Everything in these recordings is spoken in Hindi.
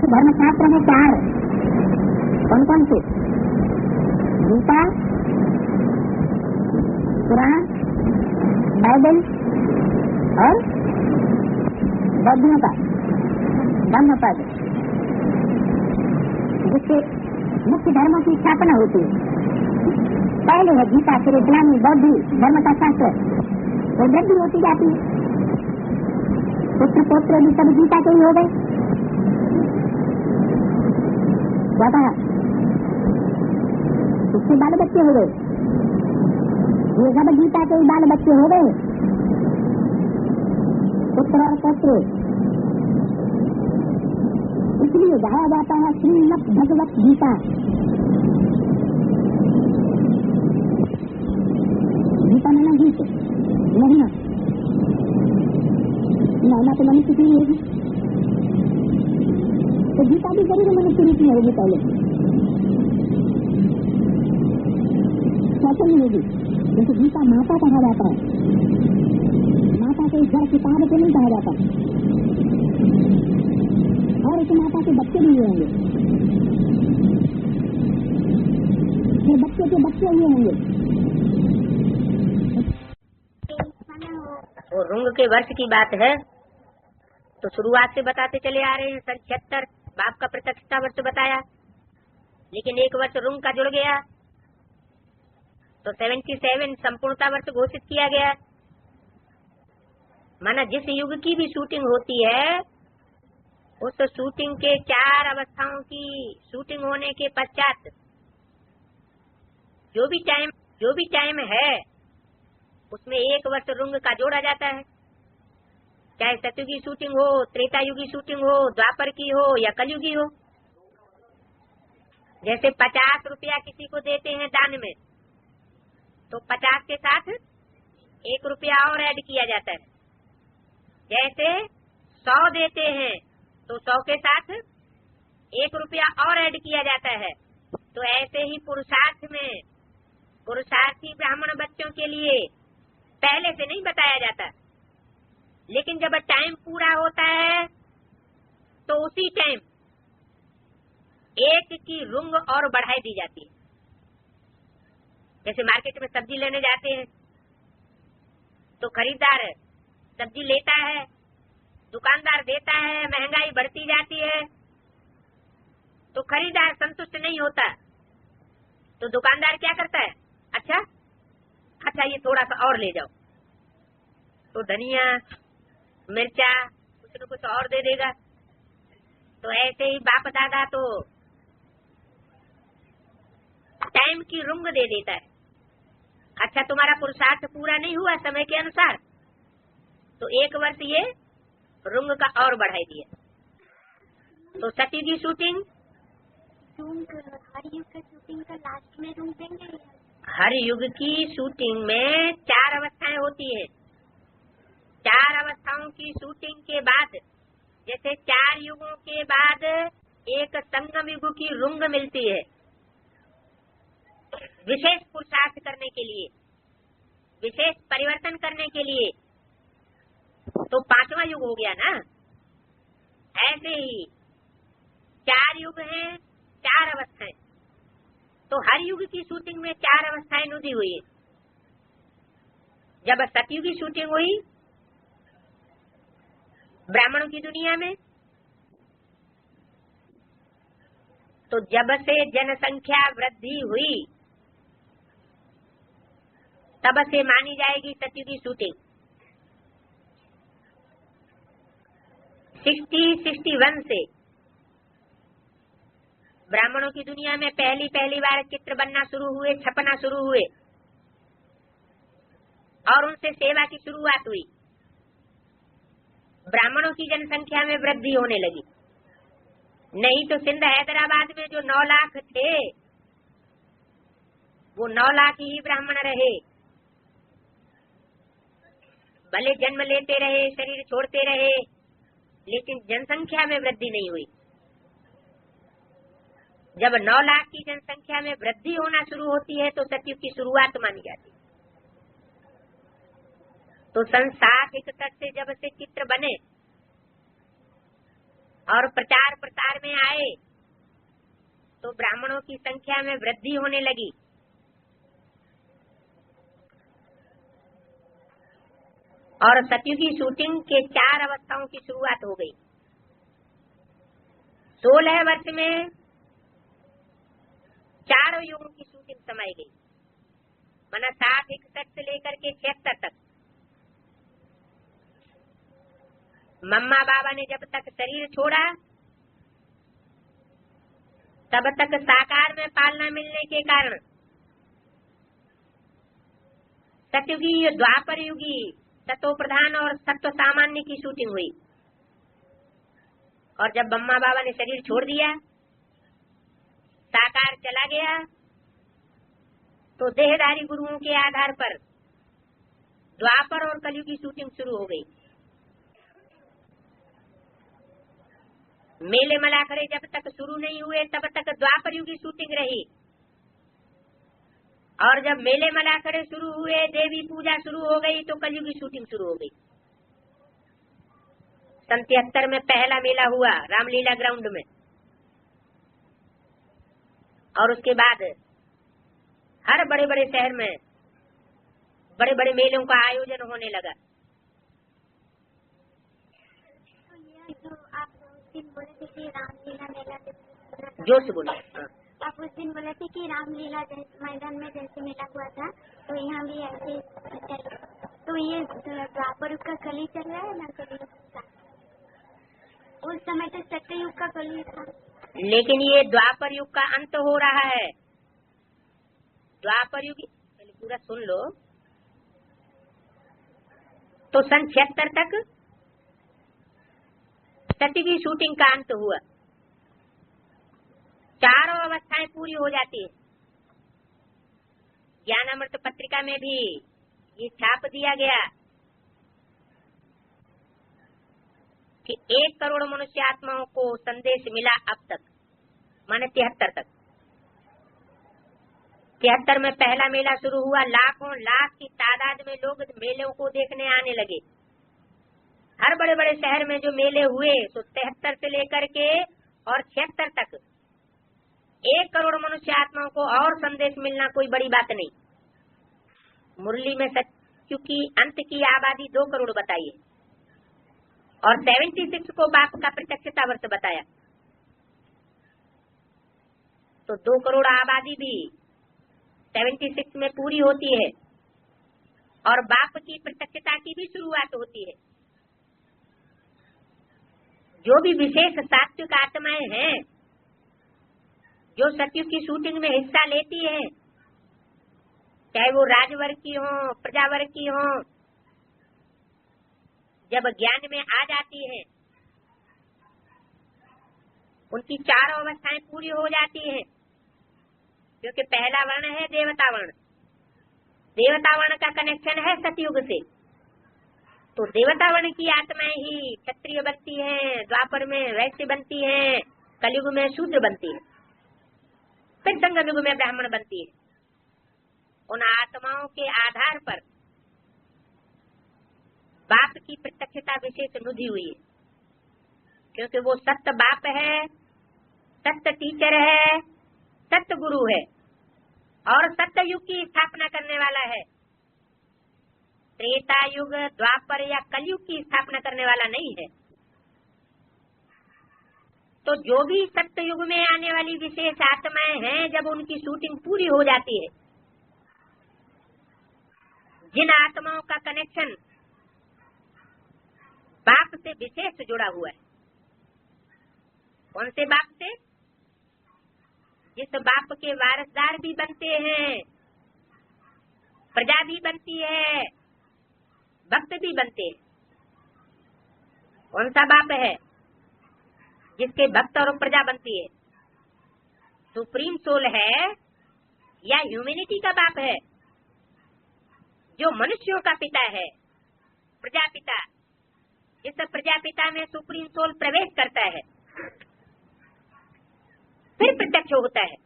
धर्म शास्त्र में 4, कौन कौन से? गीता, कुरान, बाइबल और बौद्धों का धम्मपद, जिससे मुख्य धर्मों की स्थापना होती है। पहले है गीता, फिर इस्लामी, बौद्ध धर्म का शास्त्र, वो वृद्धि होती जाती है। पुत्र पोत्र भी सब गीता के ही हो गए। क्या कहा? उसके बाल बच्चे हो गए, ये सब गीता के ही बाल बच्चे हो गए, पुत्र और पौत्र। इसलिए गाया जाता है श्रीमद् भगवत गीता। गीता माना गीत, महिमा। महिमा तो मनुष्य की होगी, तो गीता भी जरूर मनुष्य रूप में होगी। पहले कैसे नहीं होगी? क्योंकि गीता माता कहा जाता है, माता को जड़ किताब को नहीं कहा जाता, और इस माता के बच्चे भी हुए होंगे, फिर बच्चे के बच्चे हुए होंगे। वो रुंग के वर्ष की बात है तो शुरुआत से बताते चले आ रहे हैं। सन 76 बाप का प्रत्यक्षता वर्ष बताया, लेकिन एक वर्ष रुंग का जुड़ गया तो 77 संपूर्णता वर्ष घोषित किया गया। माना जिस युग की भी शूटिंग होती है, उस शूटिंग के 4 अवस्थाओं की शूटिंग होने के पश्चात जो भी टाइम है उसमें एक वर्ष रुंग का जोड़ा जाता है। चाहे सतयुगी शूटिंग हो, त्रेतायुगी शूटिंग हो, द्वापर की हो या कलयुगी हो। जैसे 50 रुपया किसी को देते हैं दान में, तो 50 के साथ 1 रुपया और ऐड किया जाता है। जैसे 100 देते हैं तो 100 के साथ 1 रुपया और ऐड किया जाता है। तो ऐसे ही पुरुषार्थ में पुरुषार्थी ब्राह्मण बच्चों के लिए पहले से नहीं बताया जाता, लेकिन जब टाइम पूरा होता है तो उसी टाइम एक की रुंग और बढ़ाई दी जाती है। जैसे मार्केट में सब्जी लेने जाते हैं तो खरीदार सब्जी लेता है, दुकानदार देता है, महंगाई बढ़ती जाती है तो खरीदार संतुष्ट नहीं होता, तो दुकानदार क्या करता है? अच्छा ये थोड़ा सा और ले जाओ, तो धनिया मिर्चा कुछ न कुछ और दे देगा। तो ऐसे ही बाप दादा तो टाइम की रुंग दे देता है। अच्छा तुम्हारा पुरुषार्थ पूरा नहीं हुआ समय के अनुसार, तो 1 वर्ष ये रुंग का और बढ़ाई दिया। तो सतयुगी शूटिंग, हर युग का शूटिंग का लास्ट में रुंग देंगे। हर युग की शूटिंग में 4 अवस्थाएं होती है। 4 अवस्थाओं की शूटिंग के बाद, जैसे 4 युगों के बाद एक संगम युग की रुंग मिलती है, विशेष पुरुषार्थ करने के लिए, विशेष परिवर्तन करने के लिए। तो 5वां युग हो गया ना। ऐसे ही 4 युग हैं, 4 अवस्थाएं। तो हर युग की शूटिंग में 4 अवस्थाएं नुदी हुई है। जब सतयुगी शूटिंग हुई ब्राह्मणों की दुनिया में, तो जब से जनसंख्या वृद्धि हुई तब से मानी जाएगी सतयुगी शूटिंग। 61 से ब्राह्मणों की दुनिया में पहली बार चित्र बनना शुरू हुए, छपना शुरू हुए और उनसे सेवा की शुरुआत हुई। ब्राह्मणों की जनसंख्या में वृद्धि होने लगी। नहीं तो सिंध हैदराबाद में जो 9 लाख थे वो 9 लाख ही ब्राह्मण रहे। भले जन्म लेते रहे, शरीर छोड़ते रहे, लेकिन जनसंख्या में वृद्धि नहीं हुई। जब 9 लाख की जनसंख्या में वृद्धि होना शुरू होती है तो सतयुग की शुरुआत मानी जाती है। तो सन 60-61 से जब से चित्र बने और प्रचार प्रसार में आए तो ब्राह्मणों की संख्या में वृद्धि होने लगी। और सतयुगी शूटिंग के 4 अवस्थाओं की शुरुआत हो गई। 16 वर्ष में 4 युगों की शूटिंग समाई गई, माना 60, 61 से लेकर के 76 तक। मम्मा बाबा ने जब तक शरीर छोड़ा तब तक साकार में पालना मिलने के कारण सतयुगी, द्वापर युगी, सतो प्रधान और सत्व सामान्य की शूटिंग हुई। और जब मम्मा बाबा ने शरीर छोड़ दिया, साकार चला गया, तो देहधारी गुरुओं के आधार पर द्वापर और कलयुग की शूटिंग शुरू हो गई। मेले मलाखड़े जब तक शुरू नहीं हुए तब तक द्वापर युग की शूटिंग रही। और जब मेले मलाखड़े शुरू हुए, देवी पूजा शुरू हो गई, तो कलयुग की शूटिंग शुरू हो गई। सन 73 में पहला मेला हुआ रामलीला ग्राउंड में, और उसके बाद हर बड़े बड़े शहर में बड़े बड़े मेलों का आयोजन होने लगा। तो आप उस दिन बोले थे कि रामलीला मेला, जोर से बोलो। आप उस दिन बोले थे कि रामलीला मैदान में जैसे मेला हुआ था, तो यहाँ भी ऐसे चल। तो ये द्वापर युग का कली चल रहा है ना, कलयुग का? उस समय तो सत्ययुग का कली था, लेकिन ये द्वापर युग का अंत हो रहा है। द्वापर युग पहले पूरा सुन लो। तो सन 76 तक सत्य की शूटिंग का अंत हुआ, 4 अवस्थाएं पूरी हो जाती है। ज्ञानामृत पत्रिका में भी ये छाप दिया गया कि 1 करोड़ मनुष्य आत्माओं को संदेश मिला अब तक, माने 73 तक। 73 में पहला मेला शुरू हुआ, लाखों लाख की तादाद में लोग मेलों को देखने आने लगे। हर बड़े बड़े शहर में जो मेले हुए, तो 73 से लेकर के और 76 तक 1 करोड़ मनुष्य आत्माओं को और संदेश मिलना कोई बड़ी बात नहीं। मुरली में सत्युग की अंत की आबादी 2 करोड़ बताई है, और 76 को बाप का प्रत्यक्षता वर्ष बताया। तो 2 करोड़ आबादी भी 76 में पूरी होती है, और बाप की प्रत्यक्षता की भी शुरुआत होती है। जो भी विशेष सात्विक आत्माएं हैं जो सतयुग की शूटिंग में हिस्सा लेती हैं, चाहे वो राजवर्ग की हो, प्रजावर्ग की हो, जब ज्ञान में आ जाती है उनकी 4 अवस्थाएं पूरी हो जाती हैं। क्योंकि पहला वर्ण है देवता वर्ण। देवता वर्ण का कनेक्शन है सतयुग से, तो देवता वर्ण की आत्माएं ही क्षत्रिय बनती हैं, द्वापर में वैश्य बनती हैं, कलयुग में शूद्र बनती है, फिर संगम युग में ब्राह्मण बनती है। उन आत्माओं के आधार पर बाप की प्रत्यक्षता विशेष नुदी हुई है, क्योंकि वो सत्य बाप है, सत्य टीचर है, सत्य गुरु है, और सत्य युग की स्थापना करने वाला है। त्रेता युग, द्वापर या कलयुग की स्थापना करने वाला नहीं है। तो जो भी सत्य युग में आने वाली विशेष आत्माएं हैं, जब उनकी शूटिंग पूरी हो जाती है, जिन आत्माओं का कनेक्शन बाप से विशेष जुड़ा हुआ है, कौन से बाप से? जिस बाप के वारसदार भी बनते हैं, प्रजा भी बनती है, भक्त भी बनते हैं। कौन सा बाप है जिसके भक्त और प्रजा बनती है? सुप्रीम सोल है या ह्यूमैनिटी का बाप है, जो मनुष्यों का पिता है, प्रजापिता। जिस प्रजापिता में सुप्रीम सोल प्रवेश करता है फिर प्रत्यक्ष होता है।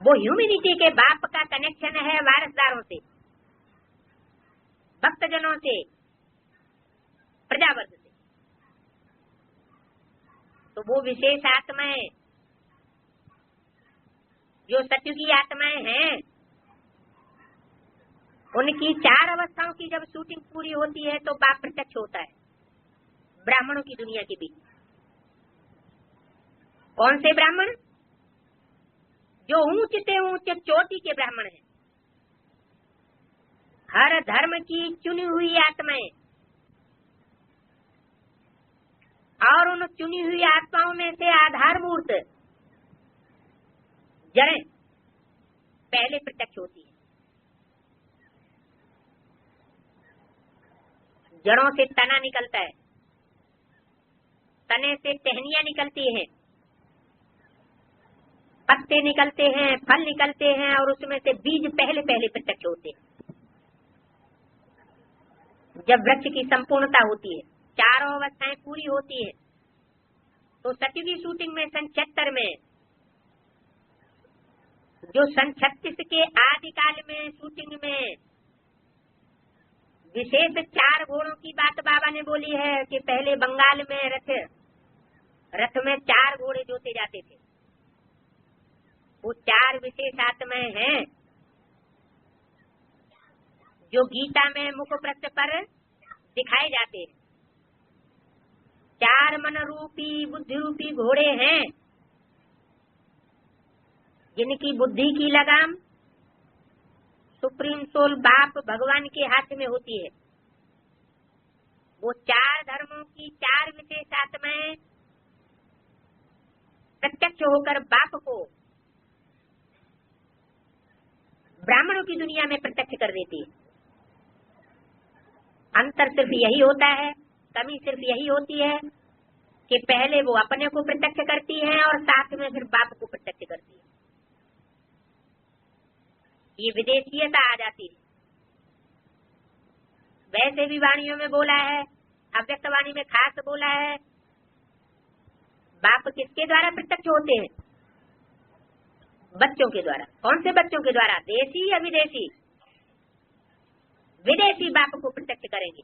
वो ह्यूमैनिटी के बाप का कनेक्शन है वारसदारों से, भक्तजनों से, प्रजावर्ग से। तो वो विशेष आत्माएं जो सत्युगी आत्माएं हैं, उनकी 4 अवस्थाओं की जब शूटिंग पूरी होती है तो बाप प्रत्यक्ष होता है ब्राह्मणों की दुनिया के बीच। कौन से ब्राह्मण? जो ऊंच से ऊंच चोटी के ब्राह्मण हैं, हर धर्म की चुनी हुई आत्माएं, और उन चुनी हुई आत्माओं में से आधारभूत जड़ें पहले प्रत्यक्ष होती है। जड़ों से तना निकलता है, तने से टहनियां निकलती हैं, पत्ते निकलते हैं, फल निकलते हैं, और उसमें से बीज पहले पहले प्रत्यक्ष होते हैं। जब वृक्ष की संपूर्णता होती है, 4 अवस्थाएं पूरी होती है, तो सत्युगी शूटिंग में सन 76 में, जो सन 36 के आदिकाल में शूटिंग में विशेष 4 घोड़ों की बात बाबा ने बोली है कि पहले बंगाल में रथ में 4 घोड़े जोते जाते थे। वो 4 विशेष आत्माएं हैं जो गीता में मुख पृष्ठ पर दिखाए जाते हैं। 4 मन रूपी बुद्धि रूपी घोड़े हैं, जिनकी बुद्धि की लगाम सुप्रीम सोल बाप भगवान के हाथ में होती है। वो 4 धर्मों की 4 विशेष आत्माएं प्रत्यक्ष होकर बाप को ब्राह्मणों की दुनिया में प्रत्यक्ष कर देती है। अंतर सिर्फ यही होता है, कमी सिर्फ यही होती है कि पहले वो अपने को प्रत्यक्ष करती है और साथ में फिर बाप को प्रत्यक्ष करती है। ये विदेशीयता आ जाती है। वैसे भी वाणियों में बोला है, अव्यक्त वाणी में खास बोला है, बाप किसके द्वारा प्रत्यक्ष होते हैं? बच्चों के द्वारा। कौन से बच्चों के द्वारा? देशी या विदेशी? विदेशी बाप को प्रत्यक्ष करेंगे,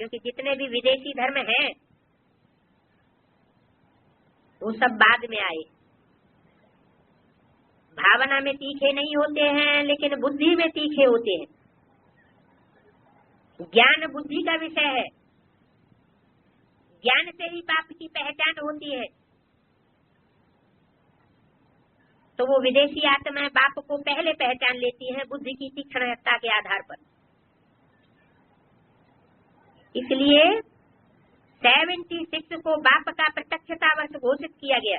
क्योंकि जितने भी विदेशी धर्म हैं वो सब बाद में आए। भावना में तीखे नहीं होते हैं, लेकिन बुद्धि में तीखे होते हैं। ज्ञान बुद्धि का विषय है, ज्ञान से ही बाप की पहचान होती है। तो वो विदेशी आत्माएं बाप को पहले पहचान लेती हैं बुद्धि की तीक्ष्णता के आधार पर। इसलिए 76 को बाप का प्रत्यक्षता वर्ष घोषित किया गया,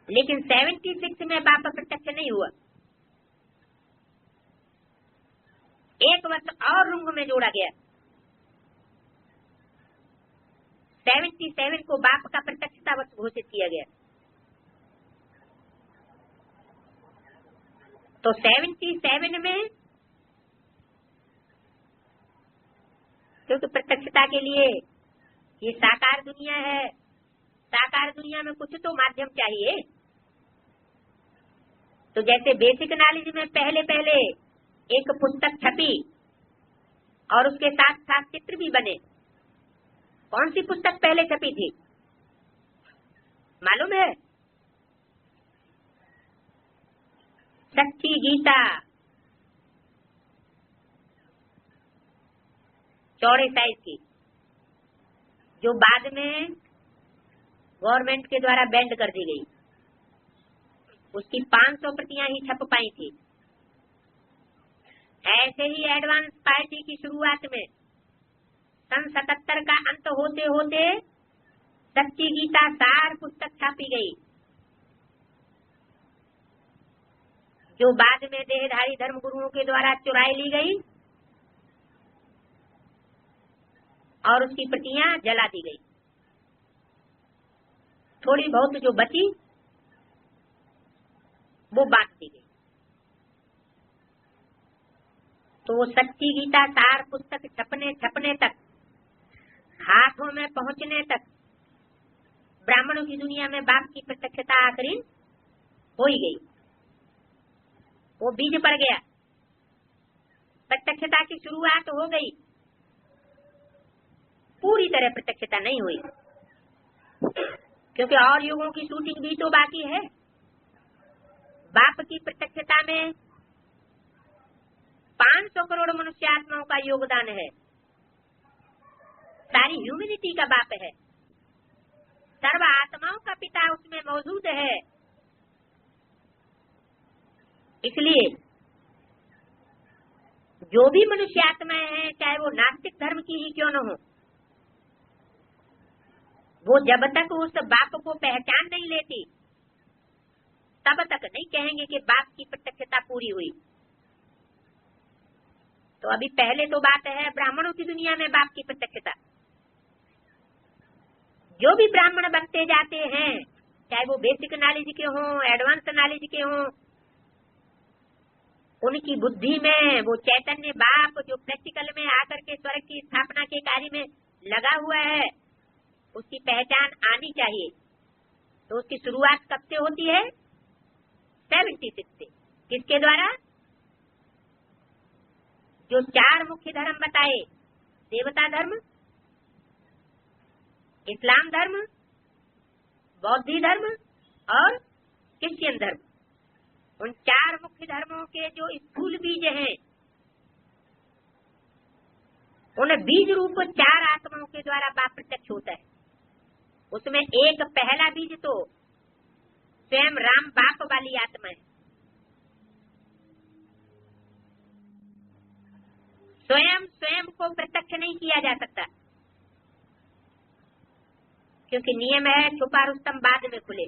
लेकिन 76 में बाप प्रत्यक्ष नहीं हुआ। 1 वर्ष और रुंग में जोड़ा गया। 77 को बाप का प्रत्यक्षता वर्ष घोषित किया गया। तो 77 में, क्योंकि प्रत्यक्षता के लिए ये साकार दुनिया है, साकार दुनिया में कुछ तो माध्यम चाहिए। तो जैसे बेसिक नॉलेज में पहले पहले एक पुस्तक छपी और उसके साथ साथ चित्र भी बने। कौन सी पुस्तक पहले छपी थी मालूम है? सच्ची गीता, चौड़े साइज की, जो बाद में गवर्नमेंट के द्वारा बैंड कर दी गई। उसकी 500 प्रतियां ही छप पाई थी। ऐसे ही एडवांस पार्टी की शुरुआत में सन 77 का अंत होते होते सच्ची गीता सार पुस्तक छापी गई, जो बाद में देहधारी धर्म गुरुओं के द्वारा चुराई ली गई और उसकी प्रतियां जला दी गई। थोड़ी बहुत जो बची वो बांट दी गई। तो वो सच्ची गीता सार पुस्तक छपने तक, हाथों में पहुंचने तक ब्राह्मणों की दुनिया में बाप की प्रत्यक्षता आखिरी हो ही गई। वो बीज पड़ गया, प्रत्यक्षता की शुरुआत हो गई। तरह प्रत्यक्षता नहीं हुई, क्योंकि और युगों की शूटिंग भी तो बाकी है। बाप की प्रत्यक्षता में 500 करोड़ मनुष्य आत्माओं का योगदान है। सारी ह्यूमैनिटी का बाप है, सर्व आत्माओं का पिता उसमें मौजूद है। इसलिए जो भी मनुष्य आत्माएं हैं, चाहे वो नास्तिक धर्म की ही क्यों न हो, वो जब तक उस बाप को पहचान नहीं लेती तब तक नहीं कहेंगे कि बाप की प्रत्यक्षता पूरी हुई। तो अभी पहले तो बात है ब्राह्मणों की दुनिया में बाप की प्रत्यक्षता। जो भी ब्राह्मण बनते जाते हैं, चाहे वो बेसिक नॉलेज के हों, एडवांस नॉलेज के हों, उनकी बुद्धि में वो चैतन्य बाप जो प्रैक्टिकल में आकर के स्वर्ग की स्थापना के कार्य में लगा हुआ है, उसकी पहचान आनी चाहिए। तो उसकी शुरुआत कब से होती है? 76 से। किसके द्वारा? जो 4 मुख्य धर्म बताए, देवता धर्म, इस्लाम धर्म, बौद्ध धर्म और क्रिश्चियन धर्म, उन 4 मुख्य धर्मों के जो स्थूल बीज हैं, उन बीज रूप 4 आत्माओं के द्वारा बाप प्रत्यक्ष होता है। उसमें एक पहला बीज तो स्वयं राम बाप वाली आत्मा है। स्वयं को प्रत्यक्ष नहीं किया जा सकता, क्योंकि नियम है छुपा रुस्तम बाद में खुले।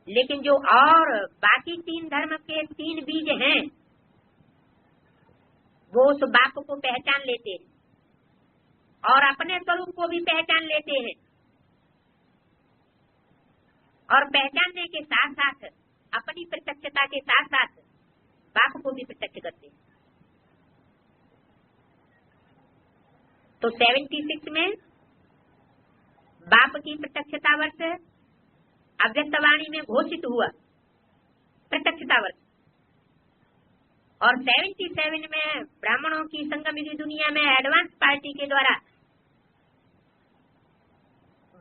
लेकिन जो और बाकी 3 धर्म के 3 बीज हैं, वो उस बाप को पहचान लेते हैं और अपने स्वरूप को भी पहचान लेते हैं, और पहचानने के साथ साथ अपनी प्रत्यक्षता के साथ साथ बाप को भी प्रत्यक्ष करते हैं। तो 76 में बाप की प्रत्यक्षता वर्ष अव्यक्त वाणी में घोषित हुआ प्रत्यक्षता वर्ष, और 77 में ब्राह्मणों की संगम युगी दुनिया में एडवांस पार्टी के द्वारा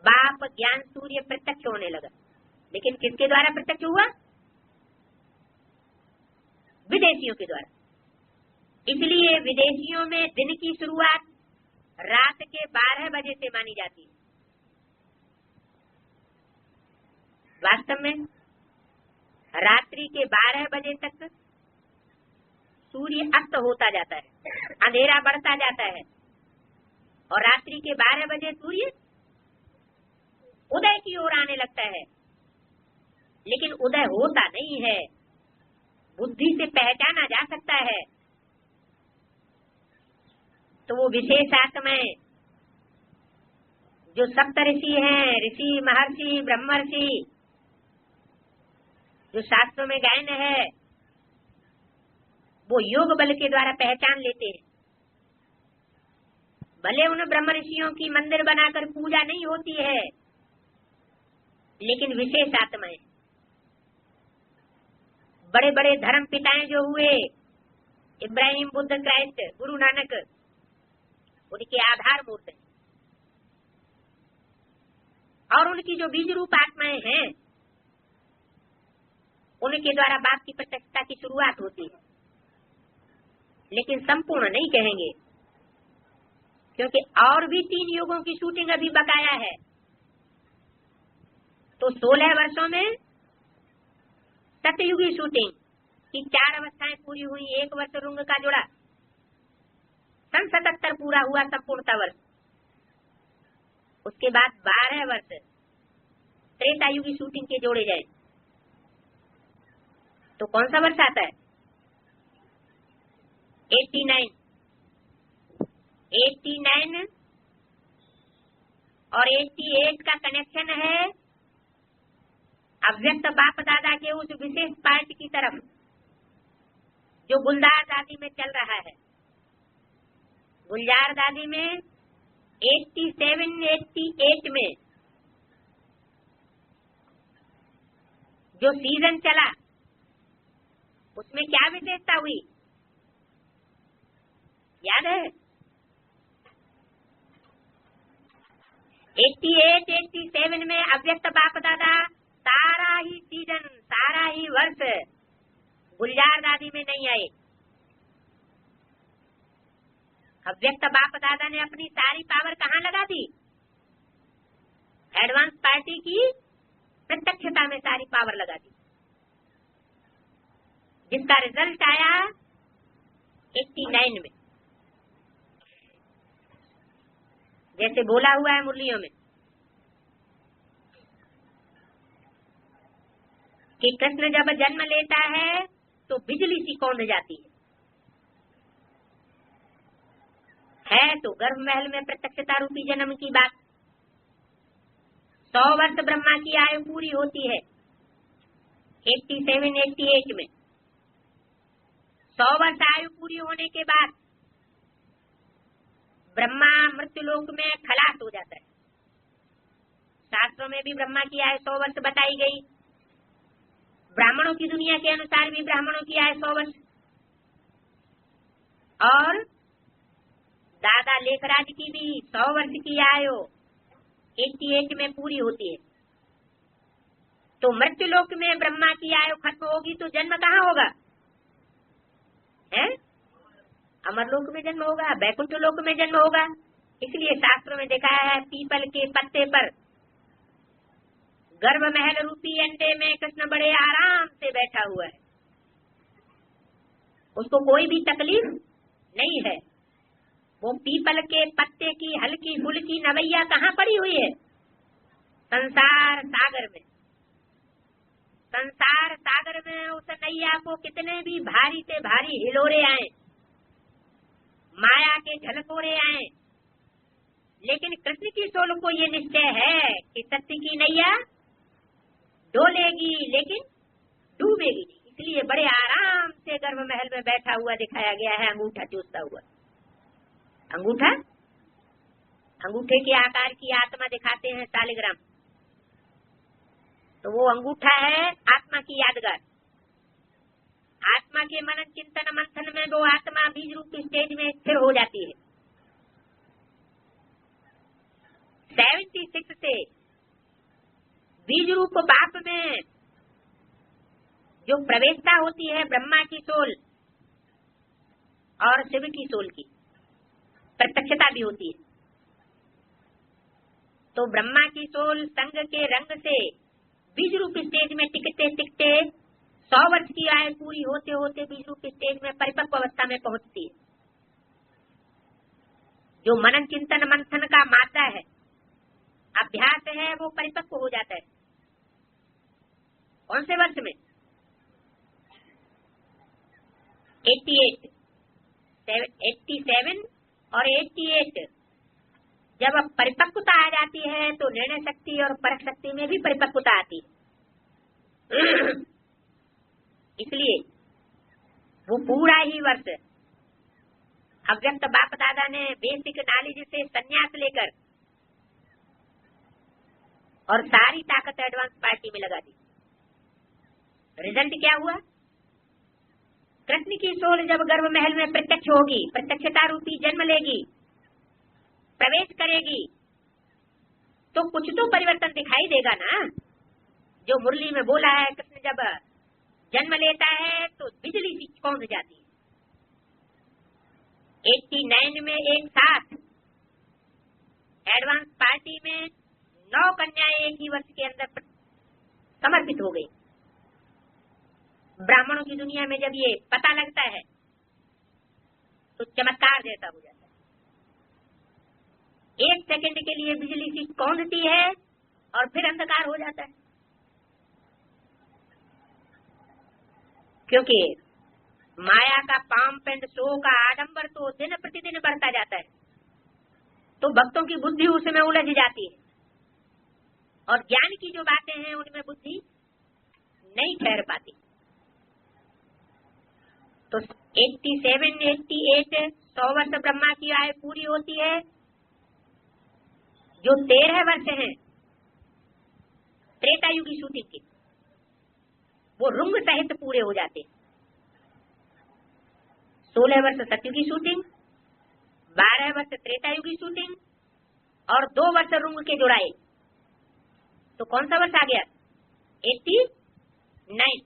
बाप ज्ञान सूर्य प्रत्यक्ष होने लगा। लेकिन किसके द्वारा प्रत्यक्ष हुआ? विदेशियों के द्वारा। इसलिए विदेशियों में दिन की शुरुआत रात के 12 बजे से मानी जाती है। वास्तव में रात्रि के 12 बजे तक सूर्य अस्त होता जाता है, अंधेरा बढ़ता जाता है, और रात्रि के 12 बजे सूर्य उदय की ओर आने लगता है। लेकिन उदय होता नहीं है, बुद्धि से पहचाना जा सकता है। तो वो विशेष आत्माएं जो सप्तऋषि हैं, ऋषि, महर्षि, ब्रह्मर्षि, जो शास्त्रों में गायन है, वो योग बल के द्वारा पहचान लेते हैं। भले उन ब्रह्म ऋषियों की मंदिर बनाकर पूजा नहीं होती है, लेकिन विशेष आत्माएं, बड़े बड़े धर्म पिताएं जो हुए, इब्राहिम, बुद्ध, क्राइस्ट, गुरु नानक, उनके आधार मूर्त हैं। और उनकी जो बीज रूप आत्माएं हैं, उनके द्वारा बाप की प्रत्यक्षता की शुरुआत होती है। लेकिन संपूर्ण नहीं कहेंगे, क्योंकि और भी 3 युगों की शूटिंग अभी बकाया है। तो 16 वर्षों में सतयुगी शूटिंग की 4 अवस्थाएं पूरी हुई। 1 वर्ष रुंग का जुड़ा, सन 77 पूरा हुआ संपूर्णता वर्ष। उसके बाद 12 वर्ष त्रेतायुगी शूटिंग के जोड़े जाए तो कौन सा वर्ष आता है? 89 और 88 का कनेक्शन है अव्यक्त बाप दादा के उस विशेष पार्ट की तरफ जो गुलजार दादी में चल रहा है। गुलजार दादी में 87-88 में जो सीजन चला, उसमें क्या विशेषता हुई याद है? 88, 87 में अव्यक्त बाप दादा सारा ही सीजन, सारा ही वर्ष गुलजार दादी में नहीं आए। अव्यक्त बाप दादा ने अपनी सारी पावर कहाँ लगा दी? एडवांस पार्टी की प्रत्यक्षता में सारी पावर लगा दी, जिसका रिजल्ट आया 89 में, जैसे बोला हुआ है मुरलियों में कि कृष्ण जब जन्म लेता है तो बिजली सी कौंध जाती है तो गर्भ महल में प्रत्यक्षता रूपी जन्म की बात। 100 वर्ष ब्रह्मा की आयु पूरी होती है 87, 88 में। 100 वर्ष आयु पूरी होने के बाद ब्रह्मा मृत्युलोक में खलास हो जाता है। शास्त्रों में भी ब्रह्मा की आयु 100 वर्ष बताई गई, ब्राह्मणों की दुनिया के अनुसार भी ब्राह्मणों की आयु 100 वर्ष, और दादा लेखराज की भी 100 वर्ष की आयु 88 में पूरी होती है। तो मृत्युलोक में ब्रह्मा की आयु खत्म होगी तो जन्म कहाँ होगा? है अमरलोक में जन्म होगा, बैकुंठ लोक में जन्म होगा। इसलिए शास्त्रों में देखा है पीपल के पत्ते पर गर्भ महल रूपी अंडे में कृष्ण बड़े आराम से बैठा हुआ है, उसको कोई भी तकलीफ नहीं है। वो पीपल के पत्ते की हल्की फुल्की नवैया कहाँ पड़ी हुई है? संसार सागर में। संसार सागर में उस नैया को कितने भी भारी से भारी हिलोरे आए, माया के झलकोरे आए, लेकिन कृष्ण की सोल को ये निश्चय है कि सत्य की नैया डोलेगी लेकिन डूबेगी नहीं। इसलिए बड़े आराम से गर्भ महल में बैठा हुआ दिखाया गया है, अंगूठा चूसता हुआ। अंगूठा, अंगूठे के आकार की आत्मा दिखाते हैं शालिग्राम, तो वो अंगूठा है आत्मा की यादगार। आत्मा के मनन चिंतन मंथन में वो आत्मा बीज रूप स्टेज में स्थिर हो जाती है। 76 से बीज रूप बाप में जो प्रवेशता होती है ब्रह्मा की सोल और शिव की सोल की प्रत्यक्षता भी होती है। तो ब्रह्मा की सोल संग के रंग से बीज रूप स्टेज में टिकते टिकते 100 वर्ष की आयु पूरी होते होते बीज रूप स्टेज में परिपक्व अवस्था में पहुंचती है। जो मनन चिंतन मंथन का मात्रा है, अभ्यास है, वो परिपक्व हो जाता है। कौन से वर्ष में? 88, 87 और 88 जब अब परिपक्वता आ जाती है तो निर्णय शक्ति और परख शक्ति में भी परिपक्वता आती है। इसलिए वो पूरा ही वर्ष अव्यक्त बाप दादा ने बेसिक नॉलेज से संन्यास लेकर और सारी ताकत एडवांस पार्टी में लगा दी। रिजल्ट क्या हुआ? कृष्ण की सोल जब गर्भ महल में प्रत्यक्ष होगी, प्रत्यक्षता रूपी जन्म लेगी, प्रवेश करेगी, तो कुछ तो परिवर्तन दिखाई देगा ना। जो मुरली में बोला है, कृष्ण जब जन्म लेता है तो बिजली सी कौंध जाती है। 89 में एक साथ एडवांस पार्टी में 9 कन्याएं एक ही वर्ष के अंदर समर्पित हो गई। ब्राह्मणों की दुनिया में जब ये पता लगता है तो चमत्कार जैसा हो जाता है। 1 सेकंड के लिए बिजली सी कौंधती है और फिर अंधकार हो जाता है, क्योंकि माया का पाम्प एंड शो का आडंबर तो दिन प्रतिदिन बढ़ता जाता है, तो भक्तों की बुद्धि उसमें उलझ जाती है और ज्ञान की जो बातें हैं उनमें बुद्धि नहीं ठहर पाती। तो 87, 88 100 वर्ष ब्रह्मा की आयु पूरी होती है। जो 13 वर्ष हैं त्रेता युग की शूटिंग की, वो रुंग सहित पूरे हो जाते। 16 वर्ष सत्युगी शूटिंग, 12 वर्ष त्रेता युगी शूटिंग और 2 वर्ष रुंग के जुड़ाए तो कौन सा वर्ष आ गया? 89,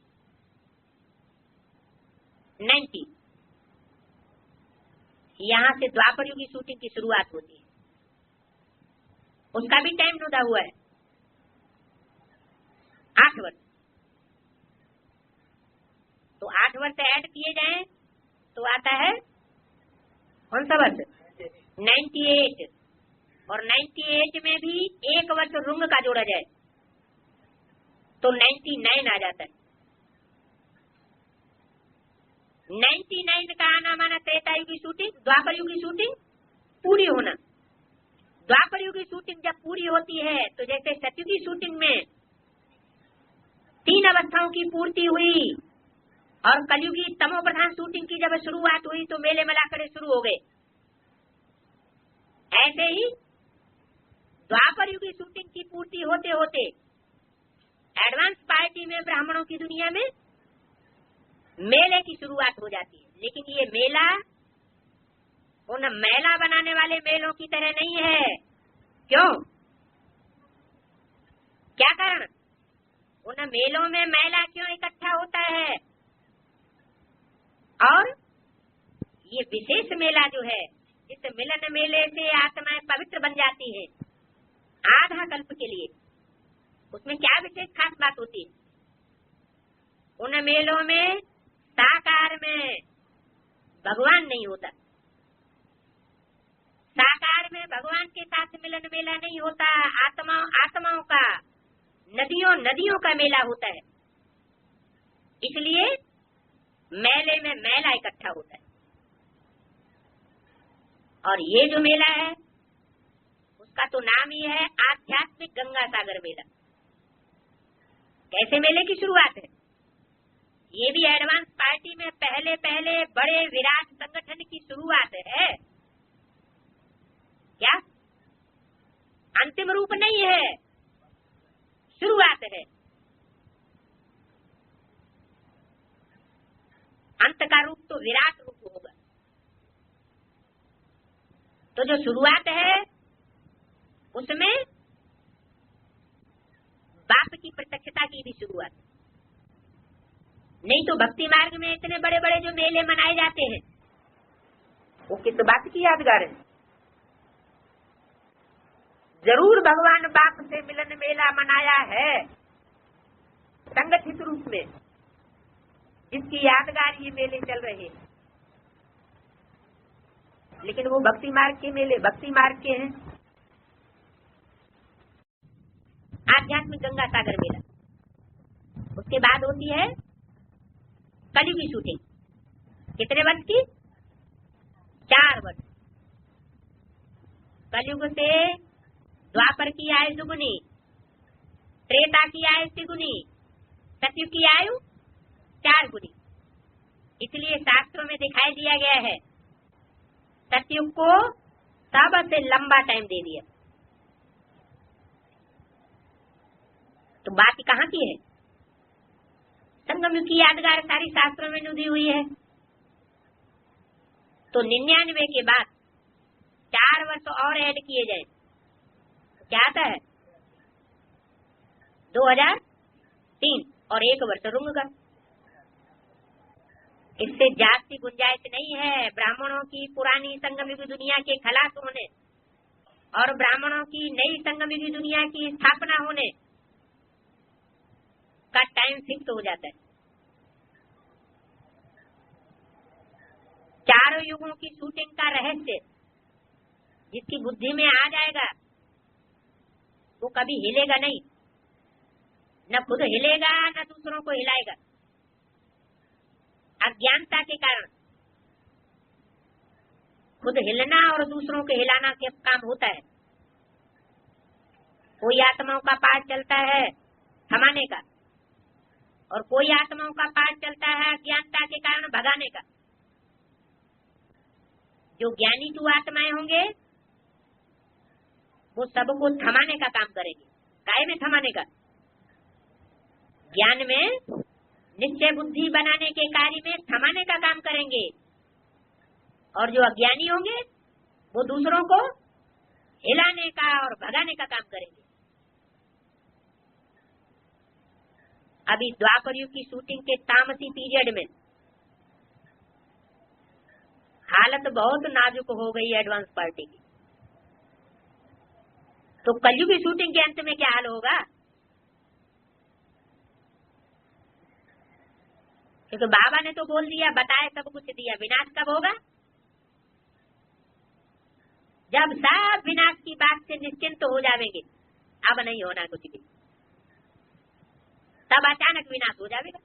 90। यहां से द्वापर युग की शूटिंग की शुरुआत होती है। उसका भी टाइम जुड़ा हुआ है 8 वर्ष। तो 8 वर्ष ऐड किए जाएं तो आता है कौन सा वर्ष? 98। और 98 में भी 1 वर्ष रुंग का जोड़ा जाए तो 99 आ जाता है। 99 का आना माना त्रेता युग की शूटिंग, द्वापर युग की शूटिंग पूरी होना। द्वापर युग की शूटिंग जब पूरी होती है तो जैसे सतयुग की शूटिंग में 3 अवस्थाओं की पूर्ति हुई और कलयुगी तमो प्रधान शूटिंग की जब शुरुआत हुई तो मेले मलाकड़े शुरू हो गए। ऐसे ही द्वापर युग की शूटिंग की पूर्ति होते होते एडवांस पार्टी में ब्राह्मणों की दुनिया में मेले की शुरुआत हो जाती है। लेकिन ये मेला उन मेला बनाने वाले मेलों की तरह नहीं है। क्यों? क्या कारण? उन मेलों में मेला क्यों इकट्ठा होता है? और ये विशेष मेला जो है, इस मिलन मेले से आत्माएं पवित्र बन जाती हैं आधा कल्प के लिए। उसमें क्या विशेष खास बात होती है? उन मेलों में साकार में भगवान नहीं होता। साकार में भगवान के साथ मिलन मेला नहीं होता। आत्माओं का नदियों का मेला होता है। इसलिए मेले में मेला इकट्ठा होता है। और ये जो मेला है उसका तो नाम ही है आध्यात्मिक गंगा सागर मेला। कैसे मेले की शुरुआत है? ये भी एडवांस पार्टी में पहले बड़े विराट संगठन की शुरुआत है। क्या? अंतिम रूप नहीं है, शुरुआत है। अंत का रूप तो विराट रूप होगा। तो जो शुरुआत है उसमें बाप की प्रत्यक्षता की भी शुरुआत। नहीं तो भक्ति मार्ग में इतने बड़े बड़े जो मेले मनाए जाते हैं वो किस बात की यादगार है? जरूर भगवान बाप से मिलन मेला मनाया है संगठित रूप में, जिसकी यादगार ये मेले चल रहे हैं। लेकिन वो भक्ति मार्ग के मेले भक्ति मार्ग के हैं। आध्यात्मिक गंगा सागर मेला। उसके बाद होती है कलयुग की शूटिंग। कितने वर्ष की? 4 वर्ष। कलयुग से द्वापर की आयु दुगुनी, त्रेता की आयु तिगुनी, सतयुग की आयु 4 गुनी। इसलिए शास्त्रों में दिखाई दिया गया है सतयुग को सबसे लंबा टाइम दे दिया। तो बात कहाँ की है? संगम युग की यादगार सारी शास्त्रों में नुदी हुई है। तो 99 के बाद 4 वर्ष और ऐड किए जाए तो क्या आता है? 2003 और 1 वर्ष रुंग का। इससे जाति गुंजाइश नहीं है। ब्राह्मणों की पुरानी संगम युग दुनिया के खलास होने और ब्राह्मणों की नई संगम युग दुनिया की स्थापना होने का टाइम फिक्स हो जाता है। चारों युगों की शूटिंग का रहस्य जिसकी बुद्धि में आ जाएगा वो कभी हिलेगा नहीं, न खुद हिलेगा न दूसरों को हिलाएगा। अज्ञानता के कारण खुद हिलना और दूसरों को हिलाना के काम होता है। कोई आत्माओं का पाठ चलता है थमाने का और कोई आत्माओं का पाठ चलता है अज्ञानता के कारण भगाने का। जो ज्ञानी तू आत्माएं होंगे वो सबको थमाने का काम करेंगे। काय में थमाने का? ज्ञान में निश्चय बुद्धि बनाने के कार्य में थमाने का काम करेंगे। और जो अज्ञानी होंगे वो दूसरों को हिलाने का और भगाने का काम करेंगे। अभी द्वापर युग की शूटिंग के तामसी पीरियड में हालत बहुत नाजुक हो गई एडवांस पार्टी की, तो कलयुग की शूटिंग के अंत में क्या हाल होगा? क्योंकि बाबा ने तो बोल दिया, बताए, सब कुछ दिया। विनाश कब होगा? जब सब विनाश की बात से निश्चिंत हो जाएंगे, अब नहीं होना कुछ भी, तब अचानक विनाश हो जाएगा।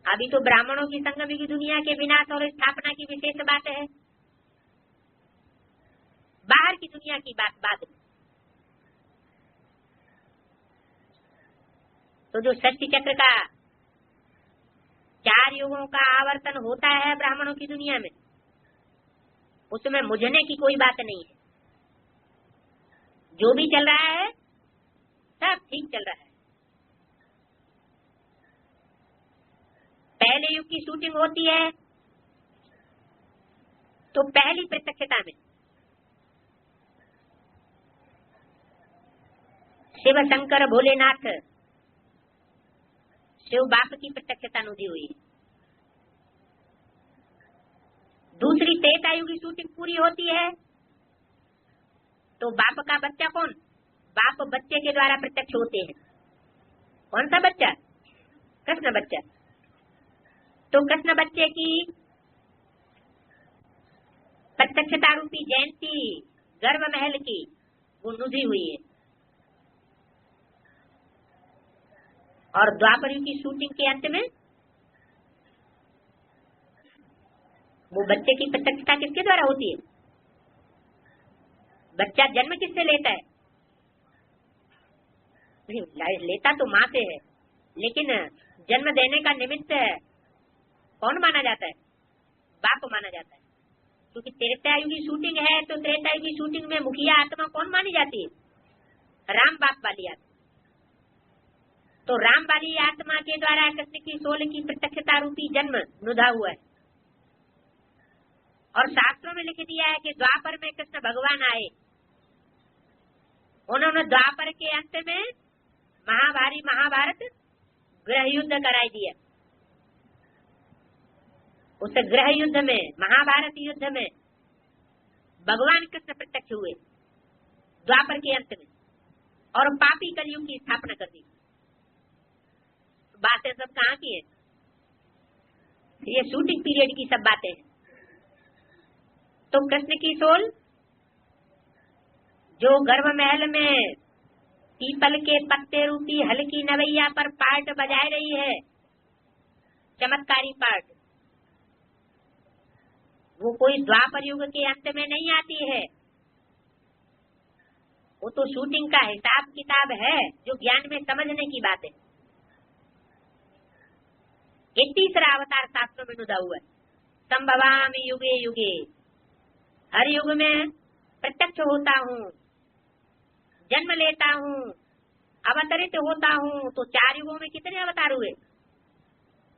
अभी तो ब्राह्मणों की संगम की दुनिया के विनाश और स्थापना की विशेष बात है, बाहर की दुनिया की बात बाद में। तो जो षष्ठी चक्र का 4 युगों का आवर्तन होता है ब्राह्मणों की दुनिया में, उसमें मुझने की कोई बात नहीं है। जो भी चल रहा है सब ठीक चल रहा है। पहले युग की शूटिंग होती है तो पहली प्रत्यक्षता में शिव शंकर भोलेनाथ शिव बाप की प्रत्यक्षता अनुभूति हुई है। दूसरी त्रेतायु की शूटिंग पूरी होती है तो बाप का बच्चा कौन? बाप बच्चे के द्वारा प्रत्यक्ष होते हैं। कौन सा बच्चा? कृष्ण बच्चा। तो कृष्ण बच्चे की प्रत्यक्षता रूपी जयंती गर्भ महल की वो नुदी हुई है। और द्वापर युग की शूटिंग के अंत में वो बच्चे की प्रत्यक्षता किसके द्वारा होती है? बच्चा जन्म किससे लेता है? नहीं, लेता तो माँ से है, लेकिन जन्म देने का निमित्त कौन माना जाता है? बाप माना जाता है। क्योंकि त्रेतायु की शूटिंग है तो त्रेतायु की शूटिंग में मुखिया आत्मा कौन मानी जाती है? राम बाप वाली आत्मा। तो राम वाली आत्मा के द्वारा कृष्ण की सोल की प्रत्यक्षता रूपी जन्म नुदा हुआ है। और शास्त्रों में लिख दिया है कि द्वापर में कृष्ण भगवान आए। उन्होंने द्वापर के अंत में महाभारी महाभारत गृह युद्ध कराई दिया। उस गृह युद्ध में, महाभारत युद्ध में भगवान कृष्ण प्रत्यक्ष हुए द्वापर के अंत में, और पापी कलयुग की स्थापना कर दी। बातें सब कहाँ की है? ये शूटिंग पीरियड की सब बातें हैं। तो कृष्ण की सोल जो गर्भ महल में पीपल के पत्ते रूपी हल्की नवैया पर पार्ट बजाए रही है, चमत्कारी पार्ट, वो कोई द्वापर युग के अंत में नहीं आती है। वो तो शूटिंग का हिसाब किताब है जो ज्ञान में समझने की बात है। एक तीसरा अवतार शास्त्रों में नुदा हुआ है, संभवामि युगे युगे। हर युग में प्रत्यक्ष होता हूँ, जन्म लेता हूँ, अवतरित होता हूँ। तो 4 युगों में कितने अवतार हुए?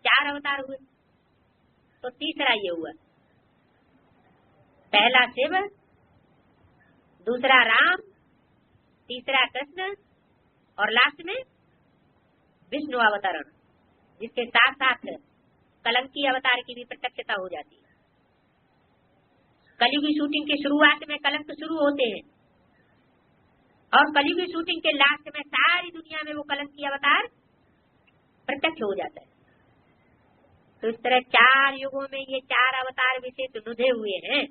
4 अवतार हुए। तो तीसरा ये हुआ, पहला शिव, दूसरा राम, तीसरा कृष्ण, और लास्ट में विष्णु अवतरण, जिसके साथ साथ कलंकी अवतार की भी प्रत्यक्षता हो जाती है। कलयुगी शूटिंग की शुरुआत में कलंक शुरू होते हैं और कलयुगी शूटिंग के लास्ट में सारी दुनिया में वो कलंकी अवतार प्रत्यक्ष हो जाता है। तो इस तरह 4 युगों में ये 4 अवतार विशेष नुदे हुए हैं।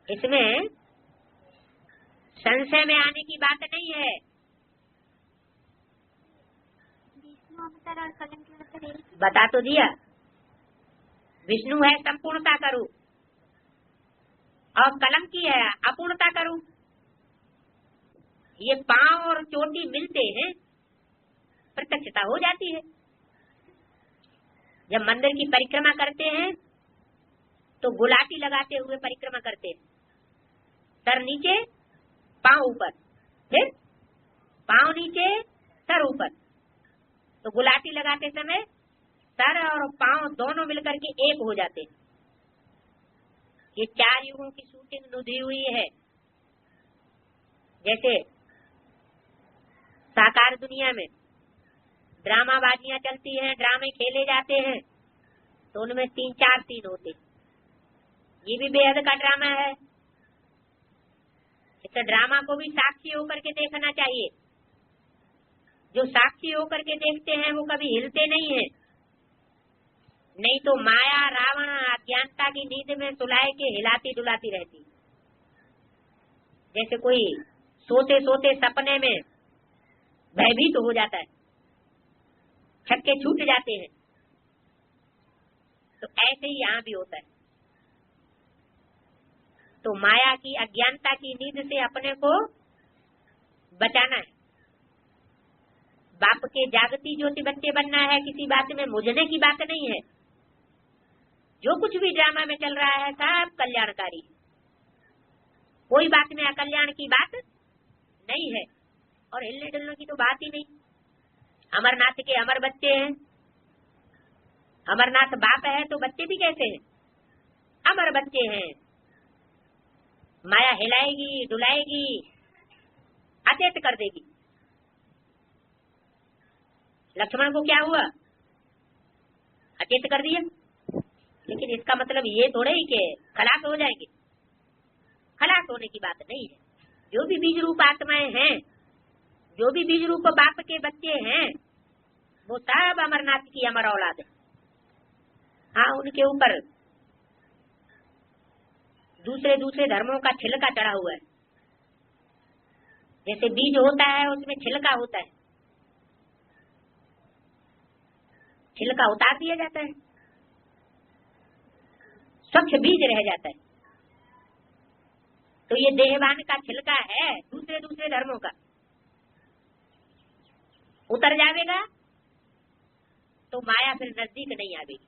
इसमें संशय में आने की बात नहीं है। अवतार और कलंकी अवतार बता तो दिया। विष्णु है संपूर्णता का रूप और कलंकी है अपूर्णता का रूप। ये पांव और चोटी मिलते हैं, प्रत्यक्षता हो जाती है। जब मंदिर की परिक्रमा करते हैं तो गुलाटी लगाते हुए परिक्रमा करते हैं, सर नीचे पांव ऊपर, फिर पांव नीचे सर ऊपर। तो गुलाटी लगाते समय सर और पांव दोनों मिलकर के एक हो जाते हैं। ये 4 युगों की शूटिंग नुधी हुई है। जैसे साकार दुनिया में ड्रामाबाजियां चलती हैं, ड्रामे खेले जाते हैं, तो उनमें 3-4 सीन होते। ये भी बेहद का ड्रामा है। इस ड्रामा को भी साक्षी होकर के देखना चाहिए। जो साक्षी होकर के देखते हैं वो कभी हिलते नहीं हैं। नहीं तो माया रावण अज्ञानता की नींद में सुलाए के हिलाती डुलाती रहती। जैसे कोई सोते सोते सपने में भयभीत हो जाता है, छक्के छूट जाते हैं, तो ऐसे ही यहाँ भी होता है। तो माया की अज्ञानता की नींद से अपने को बचाना है। बाप के जागती ज्योति बच्चे बनना है। किसी बात में मुझने की बात नहीं है। जो कुछ भी ड्रामा में चल रहा है सब कल्याणकारी। कोई बात में अकल्याण की बात नहीं है और हिलने डुलने की तो बात ही नहीं। अमरनाथ के अमर बच्चे हैं। अमरनाथ बाप है तो बच्चे भी कैसे हैं? अमर बच्चे हैं। माया हिलाएगी डुलाएगी, अचेत कर देगी। लक्ष्मण को क्या हुआ? अचेत कर दिया। लेकिन इसका मतलब ये थोड़े ही कि खलास हो जाएंगे। खलास होने की बात नहीं है। जो भी बीज रूप आत्माएं हैं, जो भी बीज रूप बाप के बच्चे हैं, वो सब अमरनाथ की अमर औलाद है। हाँ, उनके ऊपर दूसरे दूसरे धर्मों का छिलका चढ़ा हुआ है। जैसे बीज होता है उसमें छिलका होता है, छिलका उतार दिया जाता है, स्वच्छ बीज रह जाता है। तो ये देहवान का छिलका है दूसरे दूसरे धर्मों का। उतर जाएगा तो माया फिर नजदीक नहीं आवेगी।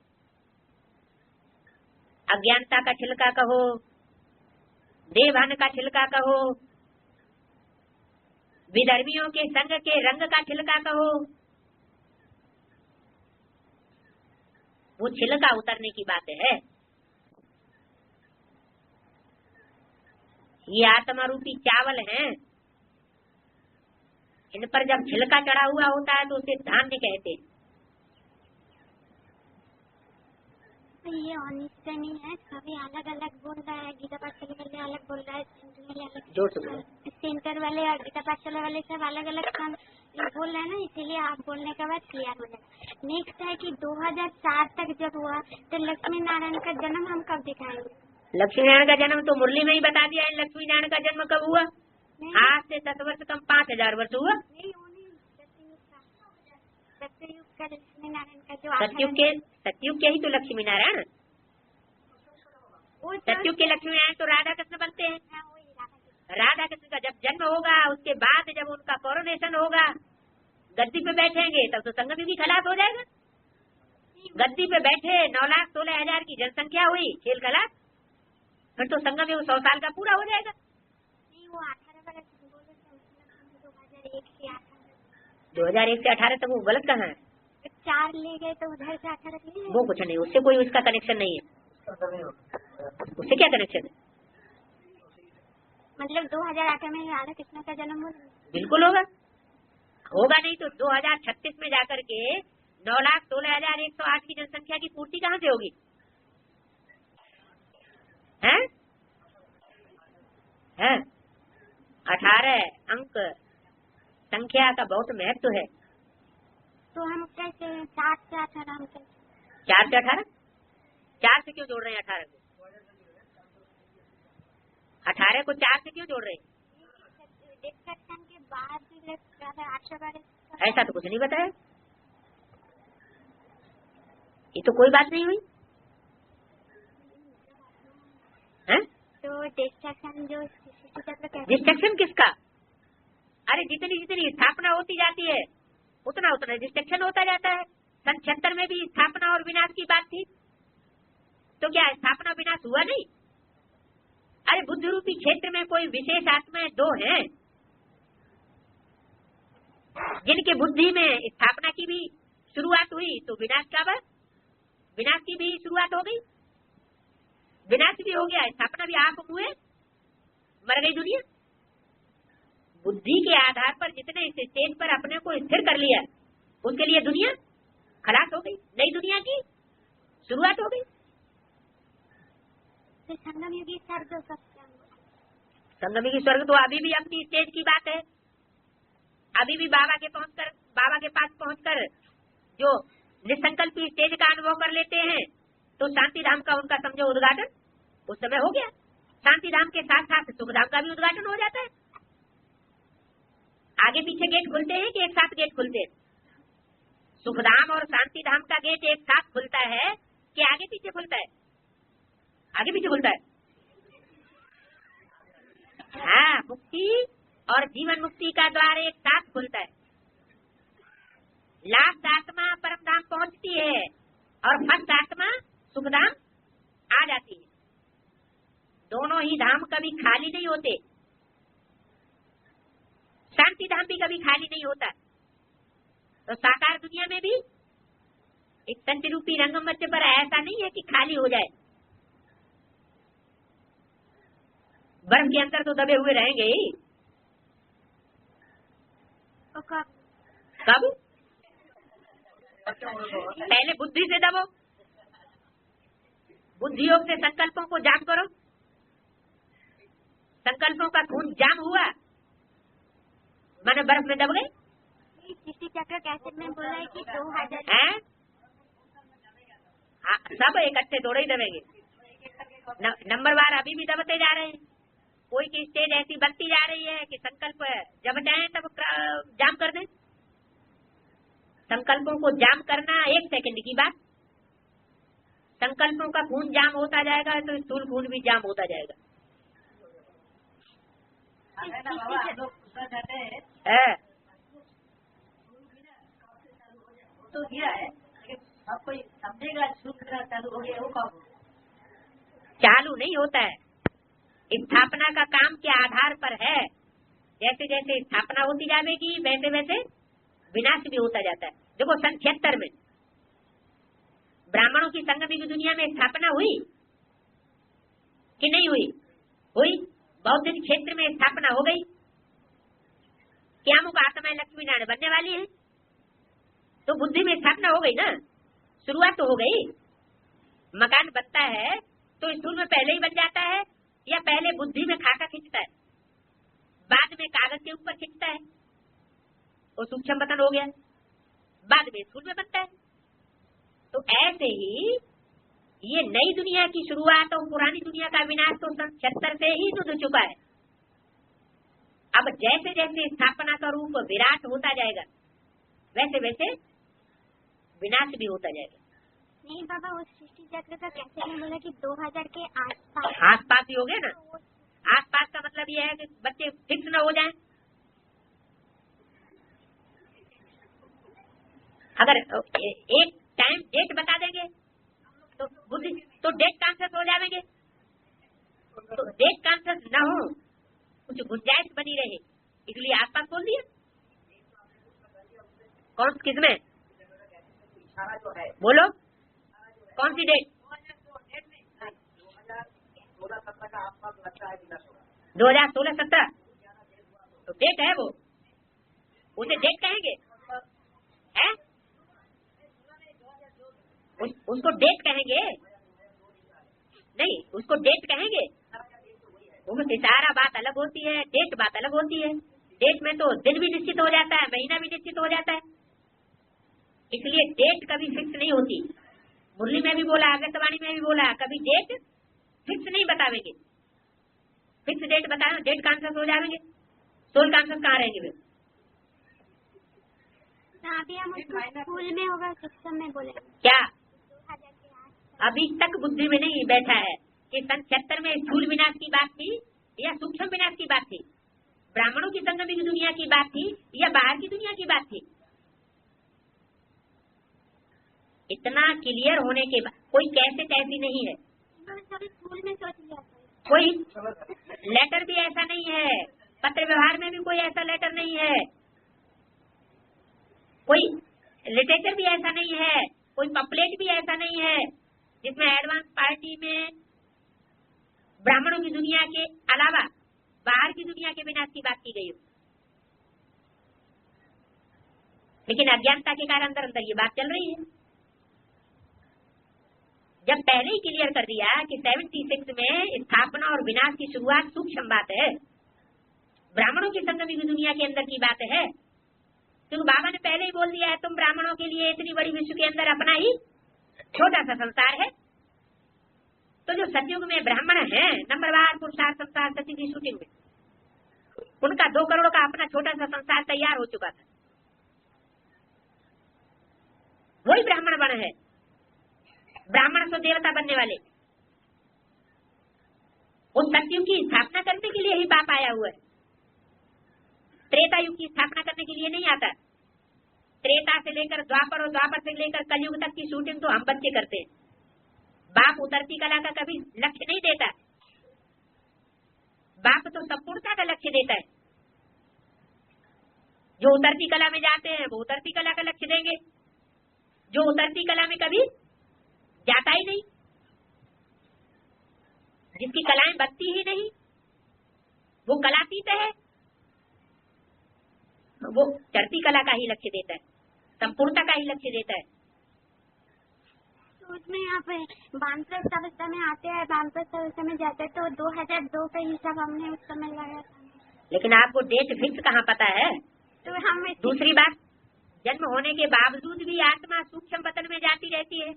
अज्ञानता का छिलका कहो, देहभान का छिलका कहो, विधर्मियों के संग के रंग का छिलका कहो, वो छिलका उतरने की बात है। ये आत्मा रूपी चावल हैं, इन पर जब छिलका चढ़ा हुआ होता है तो उसे धान्य कहते हैं। ये ऑनेस्ट नहीं है, सभी अलग अलग बोल रहा है। गीता पाठशाला वाले अलग बोल रहा है, सेंटर वाले और गीता पाठशाला वाले सब अलग अलग बोल रहे हैं ना, इसीलिए आप बोलने के बाद क्लियर हो जाए। नेक्स्ट है कि 2004 तक जब हुआ तो लक्ष्मी नारायण का जन्म हम कब दिखाएंगे? लक्ष्मी नारायण का जन्म तो मुरली में ही बता दिया है। लक्ष्मी नारायण का जन्म कब हुआ? आज से 10 वर्ष कम 5000 वर्ष हुआ। सत्ययुग का लक्ष्मी नारायण का जो सतयुग के ही तो लक्ष्मी नारायण। सतयुग के लक्ष्मी नारायण तो राधा कृष्ण बनते हैं। राधा कृष्ण का जब जन्म होगा उसके बाद जब उनका कोरोनेशन होगा, गद्दी पे बैठेंगे तब तो संगम भी खलास हो जाएगा। गद्दी पे बैठे 9,16,000 की जनसंख्या हुई, खेल खलास, फिर तो संगम 100 साल का पूरा हो जाएगा। नहीं, वो 18 वर्ष 2001 से 18 तक वो गलत कहाँ है? 4 ले गए तो उधर से 18 ले गए। वो कुछ नहीं, उससे कोई उसका कनेक्शन नहीं है। उससे क्या कनेक्शन है? मतलब 2008 में राधा कृष्ण का जन्म हुआ? बिल्कुल होगा। होगा नहीं तो 2036 में जाकर के 9,16,108 की जनसंख्या की पूर्ति कहाँ से होगी? हैं? 18 अंक संख्या का बहुत महत्व है। तो हम कैसे 4 से 18 हम कैसे? 4 से 18? 4 से क्यों जोड़ रहे हैं 18 को? 18 को 4 से क्यों जोड़ रहे हैं? डिस्कशन के बाद 812 ऐसा तो कुछ नहीं बताया। ये तो कोई बात नहीं हुई है? तो डिस्ट्रक्शन जो डिस्ट्रक्शन किसका? अरे जितनी जितनी स्थापना होती जाती है उतना उतना डिस्ट्रक्शन होता जाता है। सन 76 में भी स्थापना और विनाश की बात थी, तो क्या स्थापना विनाश हुआ नहीं? अरे बुद्ध रूपी क्षेत्र में कोई विशेष आत्माएं 2 हैं जिनके बुद्धि में स्थापना की भी शुरुआत हुई, तो विनाश का विनाश की भी शुरुआत हो गई। विनाश भी हो गया, स्थापना भी, आप हुए, मर गई दुनिया। बुद्धि के आधार पर जितने इस स्टेज पर अपने को स्थिर कर लिया, उसके लिए दुनिया खलास हो गई, नई दुनिया की शुरुआत हो गई। तो संगम युगी स्वर्ग कब क्या? संगम की स्वर्ग तो अभी भी अपनी स्टेज की बात है। अभी भी बाबा के पास पहुंचकर जो निसंकल्पी स्टेज का अनुभव कर लेते हैं, तो शांति धाम का उनका समझो उद्घाटन उस समय हो गया। शांति धाम के साथ साथ सुख धाम का भी उद्घाटन हो जाता है। आगे पीछे गेट खुलते हैं कि एक साथ गेट खुलते हैं? सुखधाम और शांति धाम का गेट एक साथ खुलता है कि आगे पीछे खुलता है? आगे पीछे खुलता है। हाँ, मुक्ति और जीवन मुक्ति का द्वार एक साथ खुलता है। लास्ट आत्मा परम धाम पहुंचती है और फर्स्ट आत्मा सुखधाम आ जाती है। दोनों ही धाम कभी खाली नहीं होते। शांति धाम भी कभी खाली नहीं होता। तो साकार दुनिया में भी एक तंत्र रूपी रंगमंच पर ऐसा नहीं है कि खाली हो जाए। बर्फ के अंदर तो दबे हुए रहेंगे ही। कब? पहले बुद्धि से दबो, बुद्धि योग से संकल्पों को जाम करो। संकल्पों का खून जाम हुआ, मैंने बर्फ में दब गए। सृष्टि चक्र कैसेट में बोला है कि 2000 है, हाँ, सब इकट्ठे थोड़े ही दबेंगे। नंबर वार अभी भी दबते जा रहे हैं। कोई की स्टेज ऐसी बनती जा रही है कि संकल्प जब चाहे तब जाम कर दें। संकल्पों को जाम करना 1 सेकंड की बात। संकल्पों का खून जाम होता जाएगा तो स्थूल खून भी जाम होता जाएगा। तो दिया है, अब कोई समझेगा चालू हो गया, वो कब? चालू नहीं होता है। स्थापना का काम के आधार पर है। जैसे जैसे स्थापना होती जाएगी वैसे वैसे विनाश भी होता जाता है। देखो सन 76 में ब्राह्मणों की संगम की दुनिया में स्थापना हुई कि नहीं हुई? हुई। बौद्ध क्षेत्र में स्थापना हो गई। क्या मुख आत्मा लक्ष्मी नारायण बनने वाली है, तो बुद्धि में स्थापना हो गई ना, शुरुआत तो हो गई। मकान बनता है तो स्थूल में पहले ही बन जाता है या पहले बुद्धि में खाका खींचता है, बाद में कागज के ऊपर खींचता है, वो सूक्ष्म बतन हो गया, बाद में स्थूल में बनता है। तो ऐसे ही ये नई दुनिया की शुरुआत और पुरानी दुनिया का विनाश तो सन 76 से ही तो चुका है। अब जैसे जैसे स्थापना का रूप विराट होता जाएगा वैसे वैसे विनाश भी होता जाएगा। नहीं बाबा, उस सृष्टि चक्र का कैसे में बोला कि 2000 के आसपास ही हो गया ना। आसपास का मतलब ये है कि बच्चे फिक्स न हो जाएं। अगर एक टाइम डेट बता देंगे तो बुद्धि तो डेट कॉन्शियस हो जाएंगे। तो डेट कॉन्शियस न हो, कुछ गुंजाइश बनी रहे, इसलिए आसपास बोल दिया। कौन किसमें बोलो, कौन सी डेट? 2016-17 तो डेट है वो, उसे डेट कहेंगे है? उसको डेट कहेंगे नहीं, उसको डेट कहेंगे। वो सारा बात अलग होती है, डेट बात अलग होती है। डेट में तो दिन भी निश्चित हो जाता है, महीना भी निश्चित हो जाता है, इसलिए डेट कभी फिक्स नहीं होती। मुरली में भी बोला, आकाशवाणी में भी बोला, कभी डेट फिक्स नहीं बतावेंगे। फिक्स डेट बताए डेट कॉन्शियस हो जाएंगे, सोल कॉन्शियस कहाँ रहेंगे फिर? अभी हम स्कूल में होगा, शिक्षण में बोलेंगे क्या? अभी तक बुद्धि में नहीं बैठा है कि सन 76 में स्थूल विनाश की बात थी या सूक्ष्म विनाश की बात थी, ब्राह्मणों की संगम की दुनिया की बात थी या बाहर की दुनिया की बात थी। इतना क्लियर होने के बाद कोई कैसे ऐसी नहीं है। स्कूल में सोच लिया, कोई लेटर भी ऐसा नहीं है, पत्र व्यवहार में भी कोई ऐसा लेटर नहीं है, कोई लिटरेचर भी ऐसा नहीं है, कोई पम्पलेट भी ऐसा नहीं है जिसमें एडवांस पार्टी में ब्राह्मणों की दुनिया के अलावा बाहर की दुनिया के विनाश की बात की गई हो, लेकिन अज्ञानता के कारण अंदर अंदर ये बात चल रही है। जब पहले ही क्लियर कर दिया कि 76 में स्थापना और विनाश की शुरुआत सूक्ष्म बात है, ब्राह्मणों की संगमी की दुनिया के अंदर की बात है, क्योंकि बाबा ने पहले ही बोल दिया है तुम ब्राह्मणों के लिए इतनी बड़ी विश्व के अंदर अपना ही छोटा सा संसार है। तो जो सतयुग में ब्राह्मण है नंबरवार पुरुषार्थ संसार सती की शूटिंग में, उनका 2 करोड़ का अपना छोटा सा संसार तैयार हो चुका था। वही ब्राह्मण बन है, ब्राह्मण तो देवता बनने वाले। उस सतयुग की स्थापना करने के लिए ही बाप आया हुआ है, त्रेता युग की स्थापना करने के लिए नहीं आता। त्रेता से लेकर द्वापर और द्वापर से लेकर कलयुग तक की शूटिंग तो हम बच्चे करते हैं। बाप उतरती कला का कभी लक्ष्य नहीं देता, बाप तो संपूर्णता का लक्ष्य देता है। जो उतरती कला में जाते हैं वो उतरती कला का लक्ष्य देंगे, जो उतरती कला में कभी जाता ही नहीं, जिसकी कलाएं बचती ही नहीं, वो कलातीत है, वो चढ़ती कला का ही लक्ष्य देता है, संपूर्णता का ही लक्ष्य देता है। तो उसमें यहाँ पे वानप्रस्थ अवस्था में आते हैं, वानप्रस्थ अवस्था में जाते हैं, तो 2002 का हिसाब हमने उस समय लगाया था। लेकिन आपको डेट फिक्स कहाँ पता है? तो हम दूसरी बात, जन्म होने के बावजूद भी आत्मा सूक्ष्म पतन में जाती रहती है।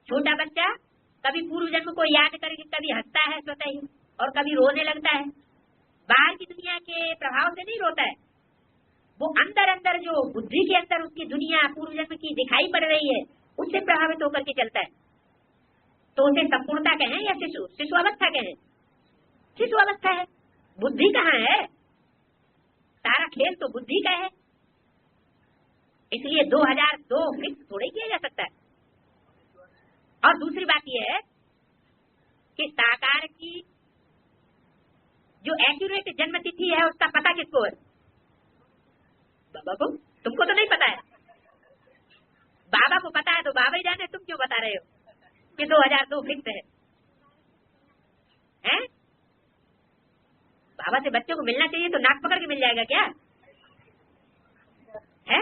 छोटा बच्चा कभी पूर्व जन्म को याद करके कभी हंसता है स्वतः ही और कभी रोने लगता है। बाहर की दुनिया के प्रभाव से नहीं रोता है, वो अंदर अंदर जो बुद्धि के अंदर उसकी दुनिया पूर्व जन्म की दिखाई पड़ रही है उससे प्रभावित होकर के चलता है। तो उसे संपूर्णता कहें या शिशु अवस्था कहें? शिशु अवस्था है, बुद्धि कहाँ है? सारा खेल तो बुद्धि का है। इसलिए 2002 फिक्स थोड़े किया जा सकता है। और दूसरी बात यह है कि साकार की जो एक्यूरेट जन्म तिथि है उसका पता किसको है? बाबा को। तुमको तो नहीं पता है। बाबा को पता है तो बाबा ही जाने, तुम क्यों बता रहे हो कि 2002 फिक्स है? हैं? बाबा से बच्चों को मिलना चाहिए तो नाक पकड़ के मिल जाएगा क्या? है?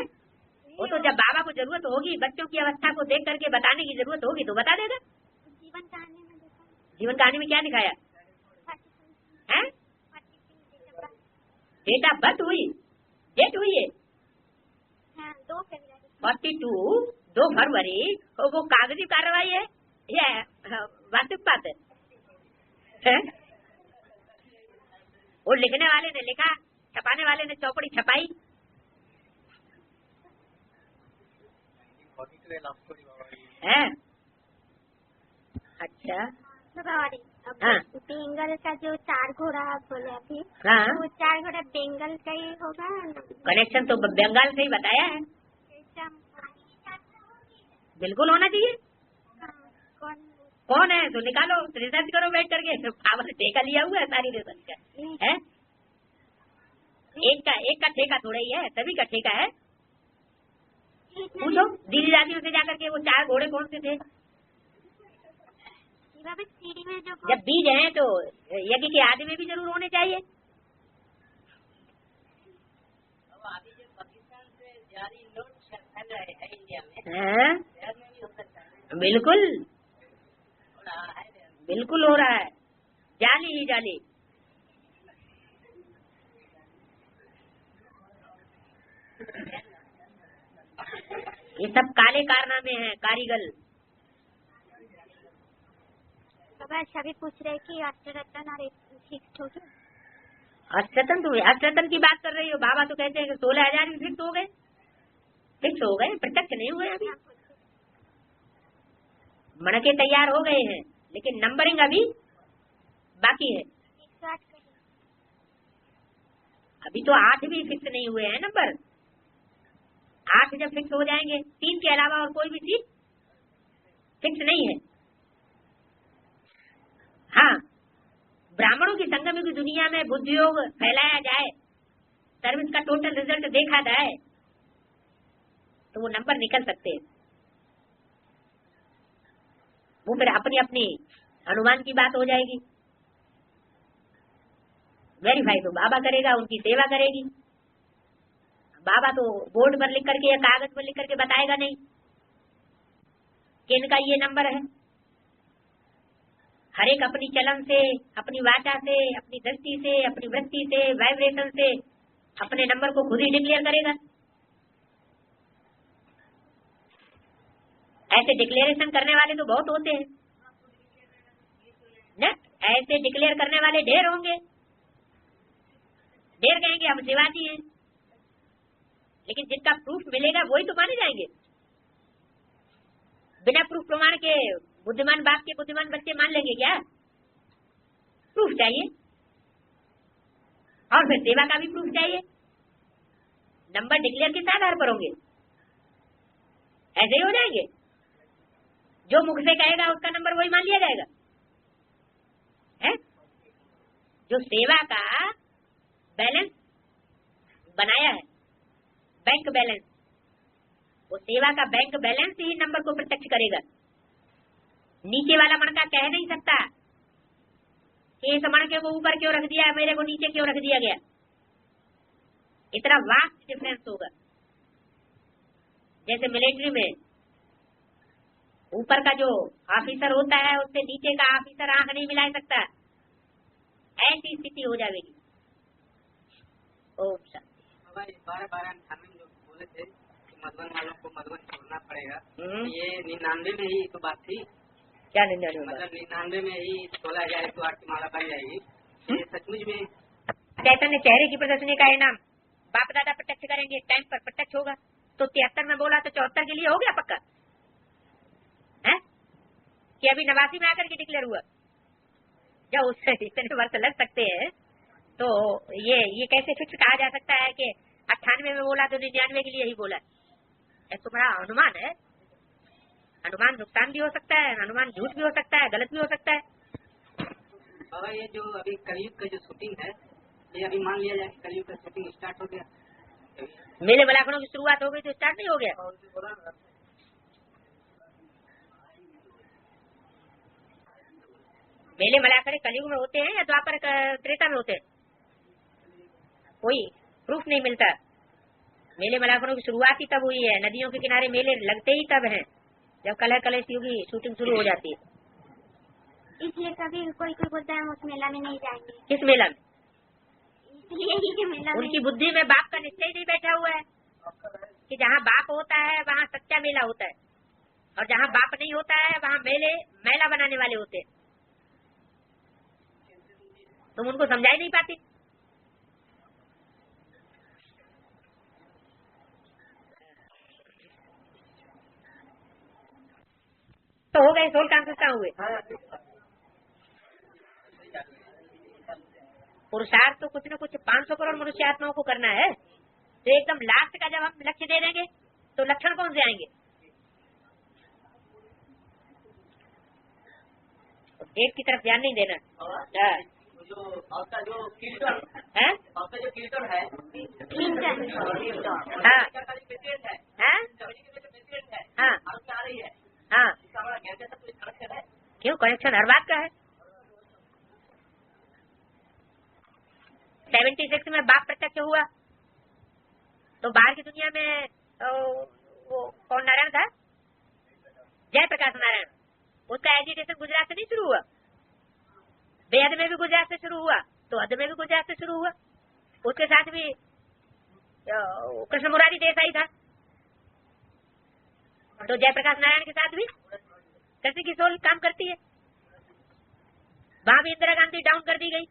वो तो जब बाबा को जरूरत होगी, बच्चों की अवस्था को देख करके बताने की जरूरत होगी तो बता देगा। जीवन कहानी में देखा। जीवन कहानी में क्या दिखाया है? डेट ऑफ बर्थ हुई, डेट हुई है 2 फरवरी। वो कागजी कार्रवाई है या वास्तविक बात है? वो लिखने वाले ने लिखा, छपाने वाले ने चौपड़ी छपाई। है? अच्छा। हाँ। बेंगल का जो 4 घोड़ा आप बोले अभी, हाँ। वो 4 घोड़ा बेंगल का ही होगा। कनेक्शन तो बंगाल से ही बताया है, बिल्कुल होना चाहिए। कौन है तो निकालो, रिसर्च करो बैठ करके। पावर ठेका लिया हुआ है सारी रिसर्च का है। एक का ठेका थोड़ा ही है, सभी का ठेका है। पूछो दीदी दादियों से जाकर के वो 4 घोड़े कौन से थे। सीढ़ी में जो जब बीज हैं तो यज्ञ के आदि में भी जरूर होने चाहिए। हाँ? बिल्कुल बिल्कुल हो रहा है, जाली ही जाली। ये सब काले कारनामे हैं, कारीगर। सभी पूछ रहे कि अष्टरत्न और फिक्स हो गए। अष्टरत्न तो अष्टरत्न की बात कर रही हो। बाबा तो कहते हैं कि 16,000 भी फिक्स हो गए, फिक्स हो गए, प्रत्यक्ष नहीं हुए अभी। मणके तैयार हो गए हैं लेकिन नंबरिंग अभी बाकी है। 108 अभी तो 8 भी फिक्स नहीं हुए हैं नंबर। 8 जब फिक्स हो जाएंगे, 3 के अलावा और कोई भी चीज फिक्स नहीं है। हाँ, ब्राह्मणों की संगम की दुनिया में बुद्धि योग फैलाया जाए, सर्विस का टोटल रिजल्ट देखा जाए तो वो नंबर निकल सकते हैं। वो फिर अपनी अपनी अनुमान की बात हो जाएगी। वेरीफाई तो बाबा करेगा, उनकी सेवा करेगी। बाबा तो बोर्ड पर लिख करके या कागज पर लिख करके बताएगा नहीं कि इनका ये नंबर है। हर एक अपनी चलन से, अपनी वाचा से, अपनी दृष्टि से, अपनी वृत्ति से, वाइब्रेशन से अपने नंबर को खुद ही डिक्लेयर करेगा। ऐसे डिक्लेरेशन करने वाले तो बहुत होते हैं न, ऐसे डिक्लेयर करने वाले ढेर होंगे। ढेर कहेंगे हम शिवाजी हैं, लेकिन जिनका प्रूफ मिलेगा वही तो माने जाएंगे। बिना प्रूफ प्रमाण के बुद्धिमान बाप के बुद्धिमान बच्चे मान लेंगे क्या? प्रूफ चाहिए, और फिर सेवा का भी प्रूफ चाहिए। नंबर डिक्लेयर किस आधार पर होंगे? ऐसे ही हो जाएंगे, जो मुख से कहेगा उसका नंबर वही मान लिया जाएगा है? जो सेवा का बैलेंस बनाया है, बैंक बैलेंस, वो सेवा का बैंक बैलेंस ही नंबर को प्रत्यक्ष करेगा। नीचे वाला मणका कह नहीं सकता कि इस मणके को ऊपर क्यों रख दिया, मेरे को नीचे क्यों रख दिया गया। इतना वास्ट डिफरेंस होगा। जैसे मिलिट्री में ऊपर का जो ऑफिसर होता है उससे नीचे का ऑफिसर आंख नहीं मिला सकता, ऐसी स्थिति हो जाएगी। ओम शांति। 12-12-98 जो बोले थे कि मधुबन वालों को मधुबन छोड़ना पड़ेगा, ये 99 में ही तो बात थी। क्या 99? मतलब 99 में ही 16,108 की माला बन जाएगी। ये सचमुच में चैतन्य चेहरे की प्रदर्शनी का इनाम बाप दादा प्रत्यक्ष करेंगे, टाइम पर प्रत्यक्ष होगा। तो 73 में बोला तो 74 के लिए हो गया पक्का है कि अभी 89 में आकर के डिक्लेयर हुआ? जब उससे इतने वर्ष लग सकते हैं तो ये कैसे फिक्स कहा जा सकता है कि 98 में बोला तो 99 के लिए ही बोला? तो बड़ा अनुमान है। अनुमान नुकसान भी हो सकता है, अनुमान झूठ भी हो सकता है, गलत भी हो सकता है। बाबा ये जो अभी कलयुग का जो शूटिंग है, ये अभी मान लिया जाए कलयुग का शूटिंग स्टार्ट हो गया, मेले मलाखड़ों की शुरुआत हो गई तो स्टार्ट नहीं हो गया? मेले मलाखड़े कलयुग में होते हैं या द्वापर त्रेता में होते हैं? कोई प्रूफ नहीं मिलता। मेले मलाखड़ों की शुरुआत ही तब हुई है, नदियों के किनारे मेले लगते ही तब हैं जब कलह कलेश युग की शूटिंग शुरू हो जाती है। इसलिए कभी कोई बोलता है हम उस मेला में नहीं जाएंगे। किस मेला में? इसलिए ही मेला उनकी बुद्धि में बाप का निश्चय नहीं बैठा हुआ है कि जहाँ बाप होता है वहाँ सच्चा मेला होता है, और जहाँ बाप नहीं होता है वहाँ मेला बनाने वाले होते हैं। तुम उनको समझा ही नहीं पाती। तो हो गए सोल कांसेस कहाँ हुए? पुरुषार्थ तो कुछ न कुछ 500 करोड़ मनुष्य आत्माओं को करना है। तो एकदम लास्ट का जब हम लक्ष्य दे देंगे तो लक्षण कौन से आएंगे? डेट की तरफ ध्यान नहीं देना। जो आपका जो कीर्तन है, आपका जो कीर्तन है, हाँ हाँ हाँ, क्यों कनेक्शन हर बात का है। 76 में बाप प्रत्यक्ष हुआ तो बाहर की दुनिया में वो कौन नारायण था? जयप्रकाश नारायण। उसका एजुकेशन गुजरात से नहीं शुरू हुआ, बेहद में भी गुजरात से शुरू हुआ, तो अध में भी गुजरात से शुरू हुआ। उसके साथ भी कृष्ण मुरारी देसाई था, तो जयप्रकाश नारायण के साथ भी कृष्ण की सोल काम करती है। वहां भी इंदिरा गांधी डाउन कर दी गई।